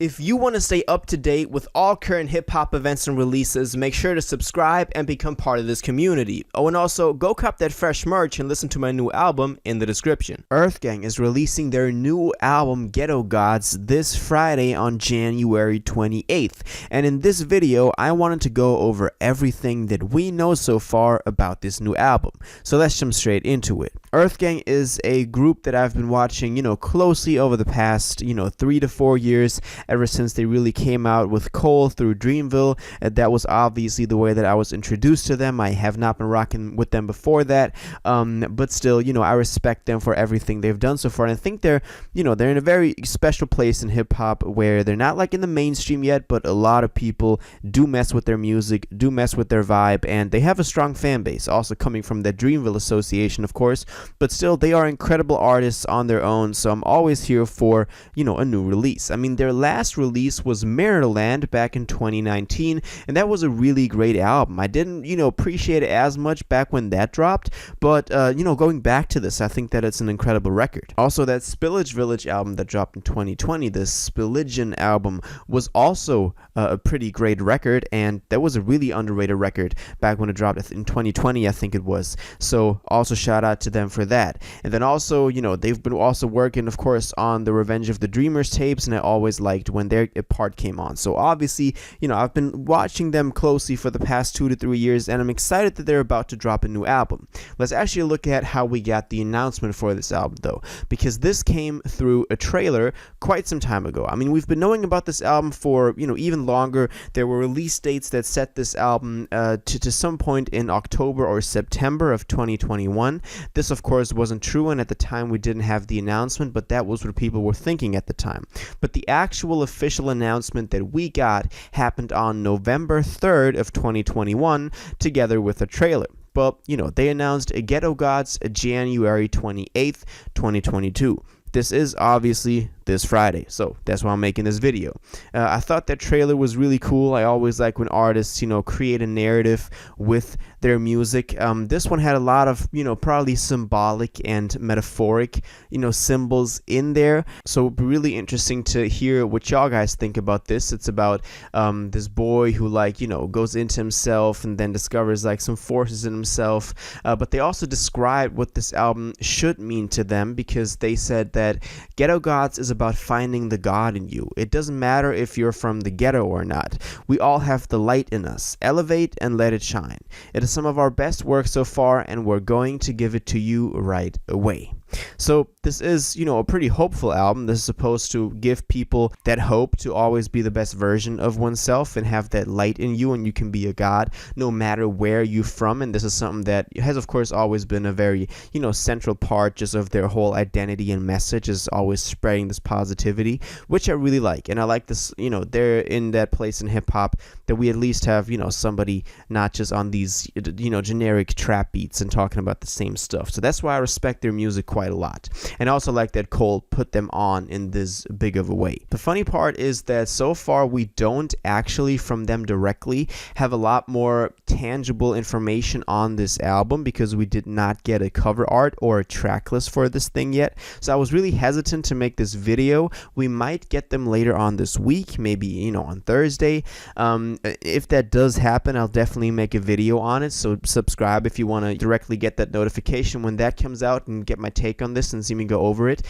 If you want to stay up to date with all current hip-hop events and releases, make sure to subscribe and become part of this community. Oh, and also, go cop that fresh merch and listen to my new album in the description. EARTHGANG is releasing their new album, Ghetto Gods, this Friday on January 28th. And in this video, I wanted to go over everything that we know so far about this new album. So let's jump straight into it. EARTHGANG is a group that I've been watching, closely over the past, 3 to 4 years. Ever since they really came out with Cole through Dreamville. That was obviously the way that I was introduced to them. I have not been rocking with them before that, but still, I respect them for everything they've done so far. And I think they're in a very special place in hip-hop where they're not like in the mainstream yet, but a lot of people do mess with their music, do mess with their vibe, and they have a strong fan base, also coming from the Dreamville Association, of course, but still, they are incredible artists on their own, so I'm always here for, a new release. I mean, their last release was Maryland back in 2019, and that was a really great album. I didn't, appreciate it as much back when that dropped, but, going back to this, I think that it's an incredible record. Also, that Spillage Village album that dropped in 2020, the Spilligion album, was also a pretty great record, and that was a really underrated record back when it dropped in 2020, I think it was. So, also shout out to them for that. And then also, they've been also working, of course, on the Revenge of the Dreamers tapes, and I always liked when their part came on. So obviously, I've been watching them closely for the past 2 to 3 years, and I'm excited that they're about to drop a new album. Let's actually look at how we got the announcement for this album, though, because this came through a trailer quite some time ago. I mean, we've been knowing about this album for, even longer. There were release dates that set this album to some point in October or September of 2021. This, of course, wasn't true, and at the time we didn't have the announcement, but that was what people were thinking at the time. But the actual official announcement that we got happened on November 3rd of 2021, together with a trailer. But, they announced Ghetto Gods January 28th, 2022. This is obviously this Friday, so that's why I'm making this video. I thought that trailer was really cool. I always like when artists, create a narrative with their music. This one had a lot of, probably symbolic and metaphoric, symbols in there. So it'd be really interesting to hear what y'all guys think about this. It's about this boy who goes into himself and then discovers some forces in himself. But they also describe what this album should mean to them, because they said that Ghetto Gods is about finding the God in you. It doesn't matter if you're from the ghetto or not. We all have the light in us. Elevate and let it shine. It is some of our best work so far, and we're going to give it to you right away. So this is, a pretty hopeful album. This is supposed to give people that hope to always be the best version of oneself and have that light in you, and you can be a god no matter where you're from. And this is something that has, of course, always been a very, central part just of their whole identity and message, is always spreading this positivity, which I really like. And I like this, they're in that place in hip hop that we at least have, somebody not just on these, generic trap beats and talking about the same stuff. So that's why I respect their music quite a lot. And I also like that Cole put them on in this big of a way. The funny part is that so far we don't actually from them directly have a lot more tangible information on this album, because we did not get a cover art or a track list for this thing yet. So I was really hesitant to make this video. We might get them later on this week, maybe on Thursday. If that does happen, I'll definitely make a video on it. So subscribe if you want to directly get that notification when that comes out and get my take on this and see me go over it.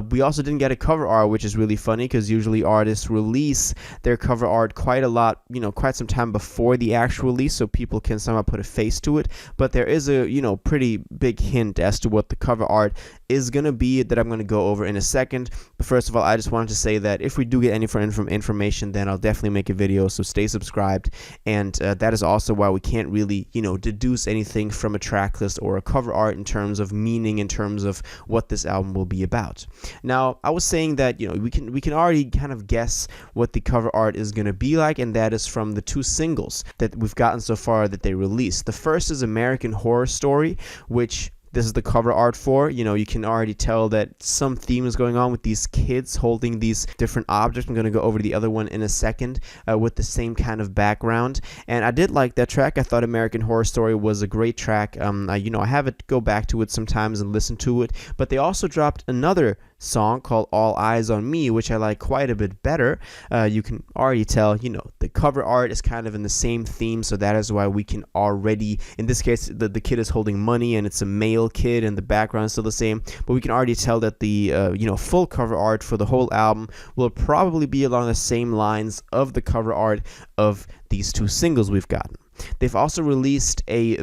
We also didn't get a cover art, which is really funny, because usually artists release their cover art quite a lot, quite some time before the actual release, so people can somehow put a face to it. But there is a pretty big hint as to what the cover art is gonna be that I'm gonna go over in a second. But first of all, I just wanted to say that if we do get any information, then I'll definitely make a video, so stay subscribed. And that is also why we can't really deduce anything from a track list or a cover art in terms of meaning, in terms of what this album will be about. Now, I was saying that we can already kind of guess what the cover art is going to be like, and that is from the 2 singles that we've gotten so far that they released. The first is American Horror Story, which this is the cover art for. You can already tell that some theme is going on with these kids holding these different objects. I'm going to go over the other one in a second with the same kind of background. And I did like that track. I thought American Horror Story was a great track. I have it go back to it sometimes and listen to it. But they also dropped another song called All Eyes on Me, which I like quite a bit better. You can already tell, the cover art is kind of in the same theme, so that is why we can already, in this case, the kid is holding money and it's a male kid and the background is still the same, but we can already tell that the full cover art for the whole album will probably be along the same lines of the cover art of these two singles we've gotten. They've also released a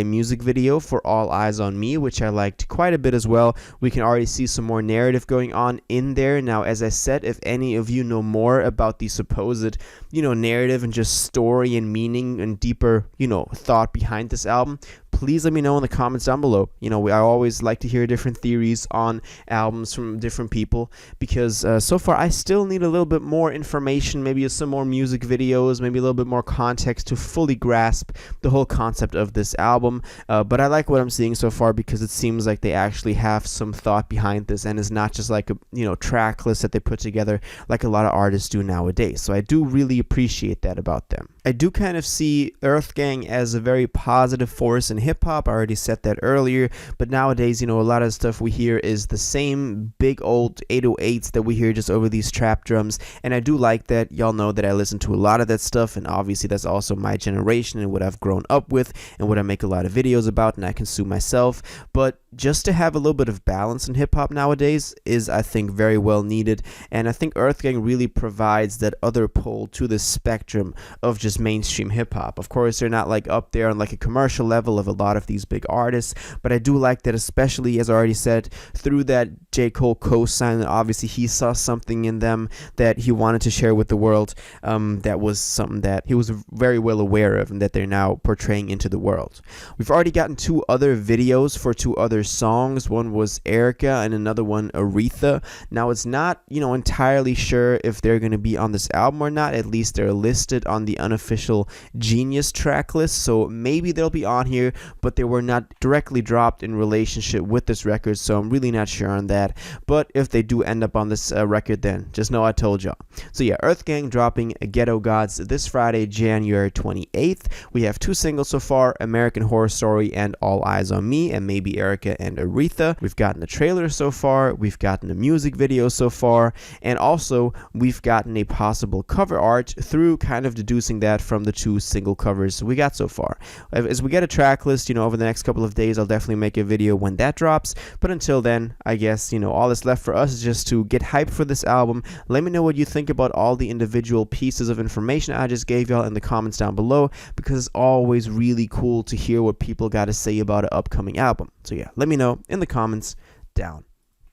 music video for All Eyes on Me, which I liked quite a bit as well. We can already see some more narrative going on in there. Now, as I said, if any of you know more about the supposed, narrative and just story and meaning and deeper, thought behind this album, please let me know in the comments down below. I always like to hear different theories on albums from different people, because so far I still need a little bit more information, maybe some more music videos, maybe a little bit more context to fully grasp the whole concept of this album. But I like what I'm seeing so far, because it seems like they actually have some thought behind this, and it's not just like a track list that they put together like a lot of artists do nowadays. So I do really appreciate that about them. I do kind of see EARTHGANG as a very positive force in hip-hop. I already said that earlier, but nowadays, a lot of stuff we hear is the same big old 808s that we hear just over these trap drums, and I do like that. Y'all know that I listen to a lot of that stuff, and obviously that's also my generation and what I've grown up with and what I make a lot of videos about and I consume myself. But just to have a little bit of balance in hip-hop nowadays is, I think, very well needed, and I think EARTHGANG really provides that other pole to the spectrum of just mainstream hip-hop. Of course, they're not like up there on like a commercial level of a lot of these big artists, but I do like that, especially, as I already said, through that J. Cole co-sign, obviously he saw something in them that he wanted to share with the world. That was something that he was very well aware of and that they're now portraying into the world. We've already gotten 2 other videos for 2 other songs. One was Erica and another one Aretha. Now, it's not entirely sure if they're going to be on this album or not. At least they're listed on the unofficial Genius track list, so maybe they'll be on here, but they were not directly dropped in relationship with this record, so I'm really not sure on that. But if they do end up on this record, then just know I told y'all. So yeah, EARTHGANG dropping Ghetto Gods this Friday, January 28th. We have 2 singles so far, American Horror Story and All Eyes on Me, and maybe Erica and Aretha. We've gotten the trailer so far, we've gotten the music video so far, and also we've gotten a possible cover art through kind of deducing that from the 2 single covers we got so far. As we get a track list, over the next couple of days, I'll definitely make a video when that drops. But until then, I guess, all that's left for us is just to get hyped for this album. Let me know what you think about all the individual pieces of information I just gave y'all in the comments down below, because it's always really cool to hear what people got to say about an upcoming album. So yeah, let me know in the comments down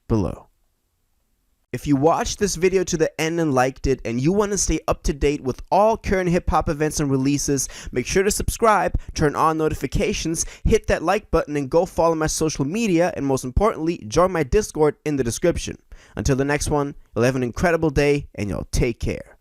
below. If you watched this video to the end and liked it, and you want to stay up to date with all current hip-hop events and releases, make sure to subscribe, turn on notifications, hit that like button, and go follow my social media, and most importantly, join my Discord in the description. Until the next one, you'll have an incredible day, and y'all take care.